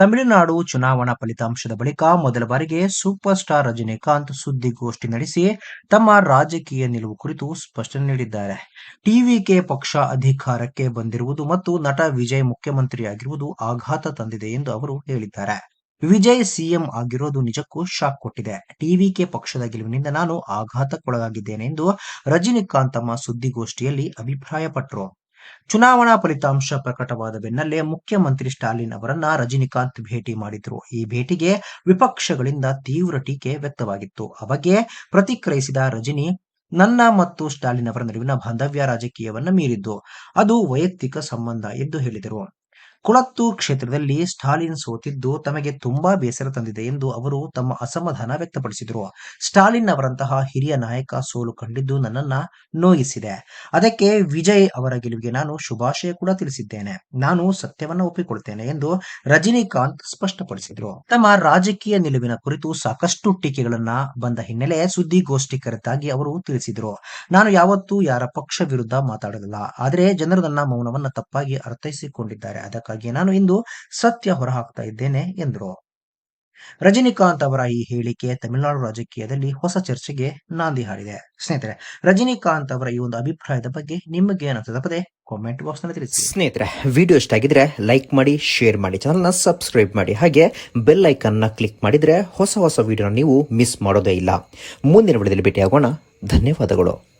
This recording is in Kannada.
ತಮಿಳುನಾಡು ಚುನಾವಣಾ ಫಲಿತಾಂಶದ ಬಳಿಕ ಮೊದಲ ಬಾರಿಗೆ ಸೂಪರ್ ಸ್ಟಾರ್ ರಜನಿಕಾಂತ್ ಸುದ್ದಿಗೋಷ್ಠಿ ನಡೆಸಿ ತಮ್ಮ ರಾಜಕೀಯ ನಿಲುವು ಕುರಿತು ಸ್ಪಷ್ಟನೆ ನೀಡಿದ್ದಾರೆ. ಟಿವಿಕೆ ಪಕ್ಷ ಅಧಿಕಾರಕ್ಕೆ ಬಂದಿರುವುದು ಮತ್ತು ನಟ ವಿಜಯ್ ಮುಖ್ಯಮಂತ್ರಿಯಾಗಿರುವುದು ಆಘಾತ ತಂದಿದೆ ಎಂದು ಅವರು ಹೇಳಿದ್ದಾರೆ. ವಿಜಯ್ ಸಿಎಂ ಆಗಿರೋದು ನಿಜಕ್ಕೂ ಶಾಕ್ ಕೊಟ್ಟಿದೆ. ಟಿವಿಕೆ ಪಕ್ಷದ ಗೆಲುವಿನಿಂದ ನಾನು ಆಘಾತಕ್ಕೊಳಗಾಗಿದ್ದೇನೆ ಎಂದು ರಜನಿಕಾಂತ್ ತಮ್ಮ ಸುದ್ದಿಗೋಷ್ಠಿಯಲ್ಲಿ ಅಭಿಪ್ರಾಯಪಟ್ಟರು. ಚುನಾವಣಾ ಫಲಿತಾಂಶ ಪ್ರಕಟವಾದ ಬೆನ್ನಲ್ಲೇ ಮುಖ್ಯಮಂತ್ರಿ ಸ್ಟಾಲಿನ್ ಅವರನ್ನ ರಜನಿಕಾಂತ್ ಭೇಟಿ ಮಾಡಿದ್ರು. ಈ ಭೇಟಿಗೆ ವಿಪಕ್ಷಗಳಿಂದ ತೀವ್ರ ಟೀಕೆ ವ್ಯಕ್ತವಾಗಿತ್ತು. ಆ ಬಗ್ಗೆ ಪ್ರತಿಕ್ರಿಯಿಸಿದ ರಜನಿ, ನನ್ನ ಮತ್ತು ಸ್ಟಾಲಿನ್ ಅವರ ನಡುವಿನ ಬಾಂಧವ್ಯ ರಾಜಕೀಯವನ್ನ ಮೀರಿದ್ದು, ಅದು ವೈಯಕ್ತಿಕ ಸಂಬಂಧ ಎಂದು ಹೇಳಿದರು. ಕೊಳತ್ತೂರು ಕ್ಷೇತ್ರದಲ್ಲಿ ಸ್ಟಾಲಿನ್ ಸೋತಿದ್ದು ತಮಗೆ ತುಂಬಾ ಬೇಸರ ತಂದಿದೆ ಎಂದು ಅವರು ತಮ್ಮ ಅಸಮಾಧಾನ ವ್ಯಕ್ತಪಡಿಸಿದರು. ಸ್ಟಾಲಿನ್ ಅವರಂತಹ ಹಿರಿಯ ನಾಯಕ ಸೋಲು ಕಂಡಿದ್ದು ನನ್ನನ್ನ ನೋಯಿಸಿದೆ. ಅದಕ್ಕೆ ವಿಜಯ್ ಅವರ ಗೆಲುವಿಗೆ ನಾನು ಶುಭಾಶಯ ಕೂಡ ತಿಳಿಸಿದ್ದೇನೆ. ನಾನು ಸತ್ಯವನ್ನ ಒಪ್ಪಿಕೊಳ್ತೇನೆ ಎಂದು ರಜನಿಕಾಂತ್ ಸ್ಪಷ್ಟಪಡಿಸಿದರು. ತಮ್ಮ ರಾಜಕೀಯ ನಿಲುವಿನ ಕುರಿತು ಸಾಕಷ್ಟು ಟೀಕೆಗಳನ್ನ ಬಂದ ಹಿನ್ನೆಲೆ ಸುದ್ದಿಗೋಷ್ಠಿ ಕರೆತಾಗಿ ಅವರು ತಿಳಿಸಿದರು. ನಾನು ಯಾವತ್ತೂ ಯಾರ ಪಕ್ಷ ವಿರುದ್ಧ ಮಾತಾಡಲಿಲ್ಲ. ಆದರೆ ಜನರು ನನ್ನ ಮೌನವನ್ನ ತಪ್ಪಾಗಿ ಅರ್ಥೈಸಿಕೊಂಡಿದ್ದಾರೆ. ಅದಕ್ಕಾಗಿ ನಾನು ಇಂದು ಸತ್ಯ ಹೊರಹಾಕ್ತಾ ಇದ್ದೇನೆ ಎಂದರು. ರಜನಿಕಾಂತ್ ಅವರ ಈ ಹೇಳಿಕೆ ತಮಿಳುನಾಡು ರಾಜಕೀಯದಲ್ಲಿ ಹೊಸ ಚರ್ಚೆಗೆ ನಾಂದಿ ಹಾಡಿದೆ. ಸ್ನೇಹಿತರೆ, ರಜನಿಕಾಂತ್ ಅವರ ಈ ಒಂದು ಅಭಿಪ್ರಾಯದ ಬಗ್ಗೆ ನಿಮಗೆ ಏನಾಗ್ತದೆ ತಪ್ಪದೆ ಕಾಮೆಂಟ್ ಬಾಕ್ಸ್ ನಲ್ಲಿ ತಿಳಿಸಿ. ಸ್ನೇಹಿತರೆ, ವಿಡಿಯೋ ಇಷ್ಟ ಆಗಿದ್ರೆ ಲೈಕ್ ಮಾಡಿ, ಶೇರ್ ಮಾಡಿ, ಚಾನಲ್ನ ಸಬ್ಸ್ಕ್ರೈಬ್ ಮಾಡಿ, ಹಾಗೆ ಬೆಲ್ ಐಕನ್ನ ಕ್ಲಿಕ್ ಮಾಡಿದ್ರೆ ಹೊಸ ವಿಡಿಯೋನ ನೀವು ಮಿಸ್ ಮಾಡೋದೇ ಇಲ್ಲ. ಮುಂದಿನ ವಿಡಿಯೋದಲ್ಲಿ ಭೇಟಿಯಾಗೋಣ. ಧನ್ಯವಾದಗಳು.